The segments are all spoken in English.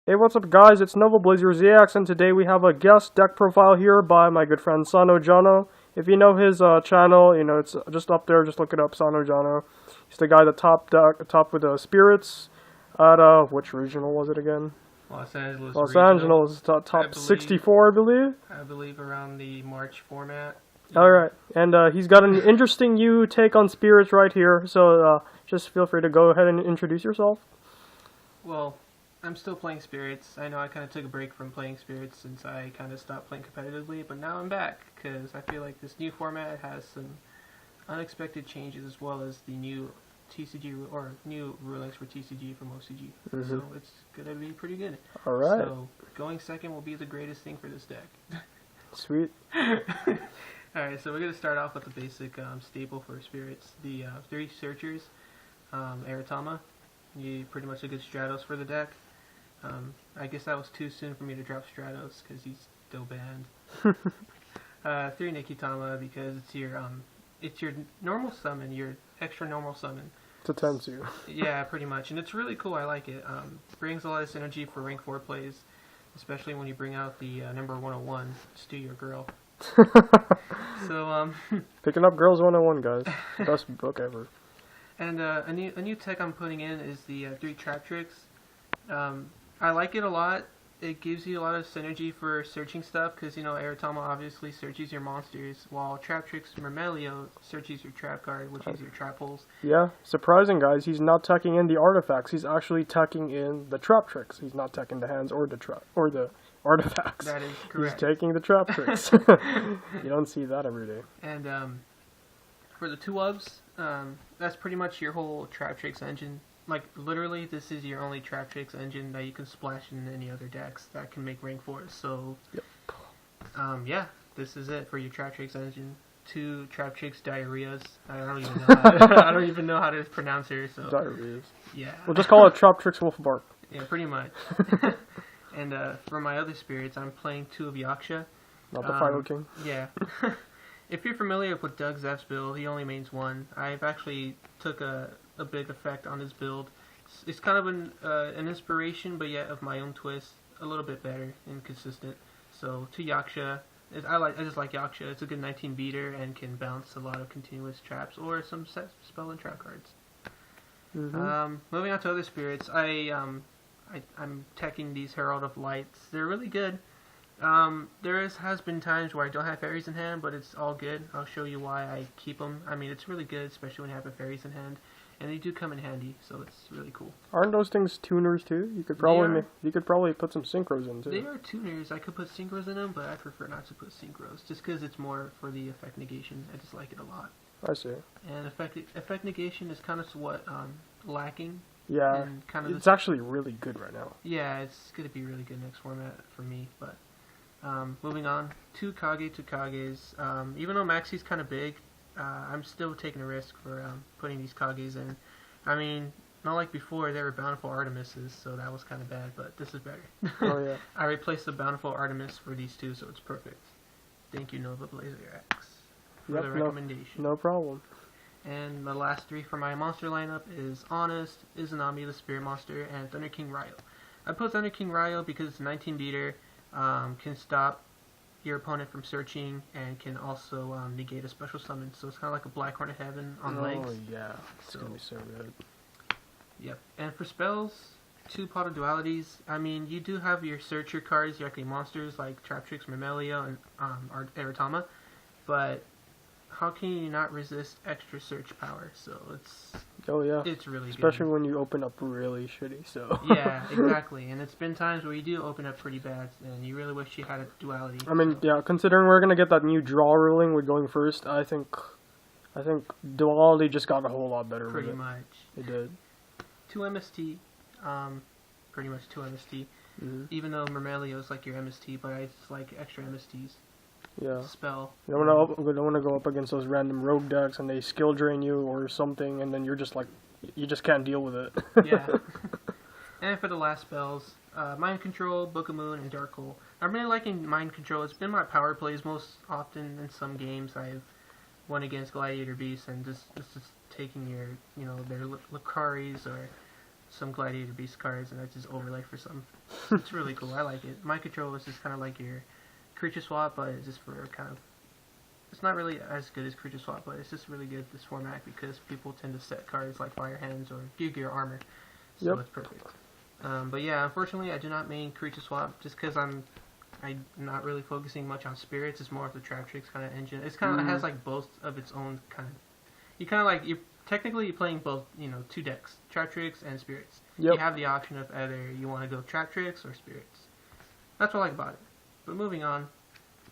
Hey, what's up guys, it's Nova Blazer ZX, and today we have a guest deck profile here by my good friend sonojono. If you know his channel, you know, it's just up there, just look it up, sonojono. He's the guy that top with the spirits at, which regional was it again? Los Angeles Los regional. Angeles, top 64, I believe? I believe around the March format. Alright, and he's got an interesting new take on spirits right here, so just feel free to go ahead and introduce yourself. Well, I'm still playing Spirits. I know I kind of took a break from playing Spirits since I kind of stopped playing competitively, but now I'm back because I feel like this new format has some unexpected changes as well as the new TCG or new rulings for TCG from OCG. So it's gonna be pretty good. Alright. So going second will be the greatest thing for this deck. Sweet. Alright, so we're gonna start off with the basic staple for Spirits. The 3 Searchers, Aratama. You pretty much a good Stratos for the deck. I guess that was too soon for me to drop Stratos because he's still banned. 3 Nikitama because it's your normal summon, your extra normal summon. It's a Tensu. Yeah, pretty much, and it's really cool. I like it. Brings a lot of synergy for rank 4 plays, especially when you bring out the number 101, Stu Your Girl. So Picking Up Girls 101, guys. Best book ever. And a new tech I'm putting in is the 3 Traptrix. I like it a lot. It gives you a lot of synergy for searching stuff because, you know, Aratama obviously searches your monsters, while Traptrix Mermelio searches your trap card, which is your trap holes. Yeah, surprising guys, he's not teching in the artifacts, he's actually teching in the Traptrix. He's not teching the hands or the artifacts. That is correct. He's taking the Traptrix. You don't see that every day. And for the 2 Ubs, that's pretty much your whole Traptrix engine. Like, literally, this is your only Traptrix engine that you can splash in any other decks that can make rank 4s. So, yep. Yeah, this is it for your Traptrix engine. 2 Traptrix Diarrheas. I don't even know how to pronounce her. So Diarrheas. Yeah. We'll just call it Traptrix Wolf Bark. Yeah, pretty much. And for my other spirits, I'm playing 2 of Yaksha. Not the Final King. Yeah. If you're familiar with Doug Zeff's build, he only mains 1. I've actually took a big effect on his build. It's kind of an inspiration, but yet of my own twist, a little bit better and consistent. So to Yaksha, I just like Yaksha. It's a good 19 beater and can bounce a lot of continuous traps or some set spell and trap cards. Moving on to other spirits, I'm teching these Herald of Lights. They're really good. Has been times where I don't have fairies in hand, but it's all good. I'll show you why I keep them. I mean, it's really good, especially when you have a fairies in hand, and they do come in handy, so it's really cool. Aren't those things tuners too? You could probably put some synchros in too. They are tuners. I could put synchros in them, but I prefer not to put synchros, just because it's more for the effect negation. I just like it a lot. I see. And effect negation is kind of what lacking. Yeah, it's actually really good right now. Yeah, it's going to be really good next format for me, but moving on, 2 Kage to Kages. Even though Maxi's kind of big, I'm still taking a risk for putting these Kages in. I mean, not like before, they were Bountiful Artemises, so that was kind of bad, but this is better. Oh, yeah. I replaced the Bountiful Artemis for these 2, so it's perfect. Thank you, Nova Blazer X, for the recommendation. No problem. And the last 3 for my monster lineup is Honest, Izanami the Spirit Monster, and Thunder King Ryo. I put Thunder King Ryo because it's a 19 beater. Can stop your opponent from searching and can also negate a special summon. So it's kind of like a Black Hornet Heaven on legs. Oh yeah, it's gonna be so good. Yep. And for spells, 2 Pot of Dualities. I mean, you do have your searcher cards, your actually monsters like Traptrix, Mermelio, and Aratama, but how can you not resist extra search power? So it's it's really especially good. when you open up really shitty. So yeah, exactly. And it's been times where you do open up pretty bad, and you really wish you had a duality. I mean, yeah, considering we're gonna get that new draw ruling with going first, I think duality just got a whole lot better. Pretty much. It did. 2 MST, pretty much 2 MST. Even though Mermelio is like your MST, but I just like extra MSTs. Yeah. Spell. You don't want to go up against those random rogue decks and they skill drain you or something, and then you're just like, you just can't deal with it. Yeah. And for the last spells, Mind Control, Book of Moon, and Dark Hole. I'm really liking Mind Control. It's been my power plays most often in some games. I've won against Gladiator Beasts and just taking your, their Lucaris or some Gladiator Beast cards, and I just overlay for some. It's really cool. I like it. My control is just kind of like your creature swap, but it's just for kind of. It's not really as good as creature swap, but it's just really good this format because people tend to set cards like Fire Hands or Gear Armor, so it's perfect. But yeah, unfortunately, I do not main creature swap just because I'm not really focusing much on spirits. It's more of the Traptrix kind of engine. It's kind of has like both of its own kind of. You kind of like you're playing both, two decks, Traptrix and spirits. You have the option of either you want to go Traptrix or spirits. That's what I like about it. But moving on.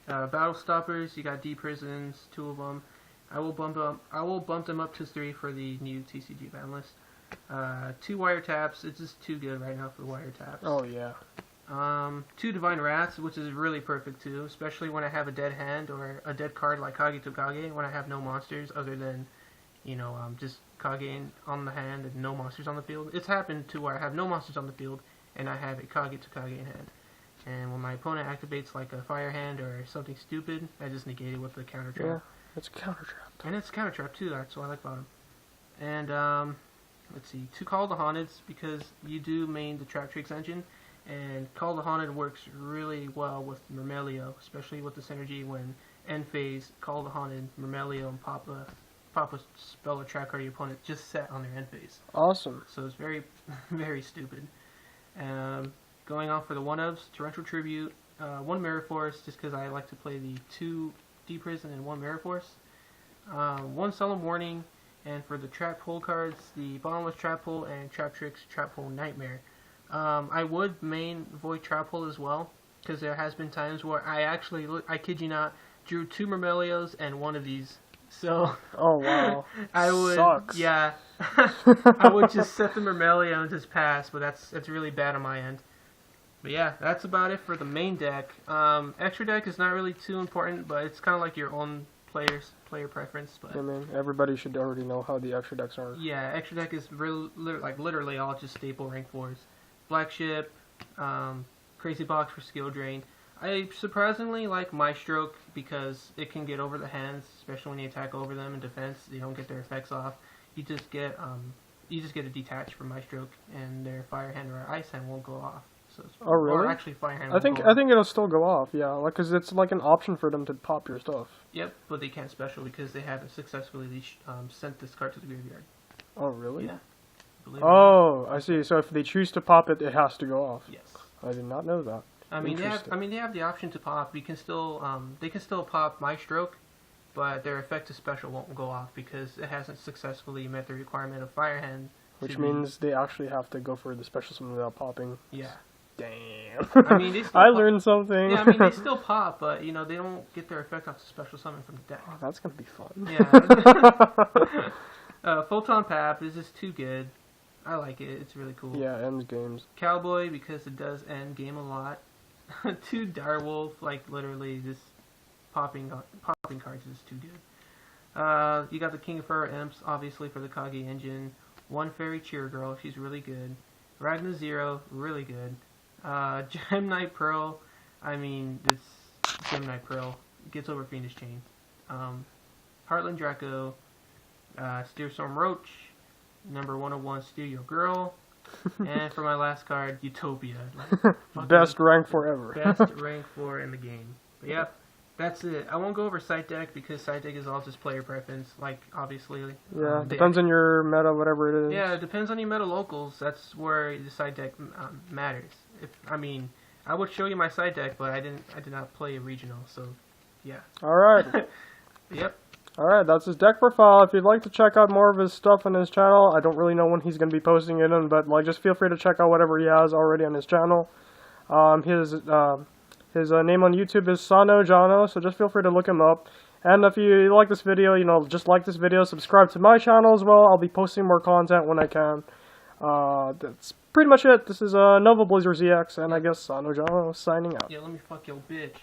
Battle Stoppers, you got D Prisons, 2 of them. I will bump them up to 3 for the new TCG ban list. 2 Wiretaps, it's just too good right now for Wiretaps. Oh yeah. 2 Divine Wraths, which is really perfect too, especially when I have a dead hand or a dead card like Kage to Kage, when I have no monsters other than, just Kage on the hand and no monsters on the field. It's happened to where I have no monsters on the field and I have a Kage to Kage in hand. And when my opponent activates like a Fire Hand or something stupid, I just negate it with the Counter Trap. Yeah, it's a Counter Trap. And it's a Counter Trap too, that's what I like about him. And, let's see, 2 Call of the Haunted, because you do main the Traptrix engine, and Call of the Haunted works really well with Myrmelio, especially with the synergy when end phase, Call of the Haunted, Myrmelio, and pop a spell or trap card your opponent just set on their end phase. Awesome. So it's very, very stupid. Going on for the 1-ofs, Torrential Tribute, 1 Mirror Force, just because I like to play the 2 D Prison and 1 Mirror Force. 1 Solemn Warning, and for the Trap Hole cards, the Bottomless Trap Hole and Traptrix Trap Hole Nightmare. I would main Void Trap Hole as well, because there has been times where I kid you not, drew 2 Myrmelios and 1 of these. So oh wow, I would sucks. Yeah, I would just set the Myrmelio and just pass, but that's really bad on my end. But yeah, that's about it for the main deck. Extra deck is not really too important, but it's kind of like your own player preference. But I mean, everybody should already know how the extra decks are. yeah, extra deck is literally all just staple rank 4s. Black Ship, Crazy Box for skill drain. I surprisingly like Maestroke because it can get over the hands, especially when you attack over them in defense. You don't get their effects off. You just get a detach from Maestroke, and their Fire Hand or Ice Hand won't go off. So oh really? Or actually, Fire Hand. I think it'll still go off. Yeah, like because it's like an option for them to pop your stuff. Yep, but they can't special because they haven't successfully sent this card to the graveyard. Oh really? Yeah. Oh, I see. So if they choose to pop it, it has to go off. Yes. I did not know that. I mean, they have the option to pop. You can still, they can still pop Maestroke, but their effective special won't go off because it hasn't successfully met the requirement of Fire Hand. Which means they actually have to go for the special summon without popping. Yeah. Damn. I mean, they still I learned something. Yeah, I mean, they still pop, but, they don't get their effect off the special summon from the deck. Oh, that's going to be fun. Yeah. Photon Pap is just too good. I like it. It's really cool. Yeah, ends games. Cowboy, because it does end game a lot. 2 Direwolf, like, literally just popping cards is too good. You got the King of Fur Imps, obviously, for the Kage engine. 1 Fairy Cheer Girl, she's really good. Ragna Zero, really good. Gemini Pearl, I mean, this Gemini Pearl gets over Fiendish Chain. Heartland Draco, Steerstorm Roach, number 101 Studio Girl, and for my last card, Utopia. Like, best rank 4 ever. Best rank 4 in the game. But yep, that's it. I won't go over side deck because side deck is all just player preference. Like, obviously. Yeah, depends on your meta, whatever it is. Yeah, it depends on your meta locals. That's where the side deck matters. I would show you my side deck, but I did not play a regional, so yeah. All right. Yep. All right, that's his deck profile. If you'd like to check out more of his stuff on his channel, I don't really know when he's going to be posting it in, but like just feel free to check out whatever he has already on his channel. His name on YouTube is sonojono, so just feel free to look him up. And if you like this video, just like this video, subscribe to my channel as well. I'll be posting more content when I can. That's pretty much it. This is Nova Blazer ZX, and I guess sonojono signing out. Yeah, let me fuck your bitch.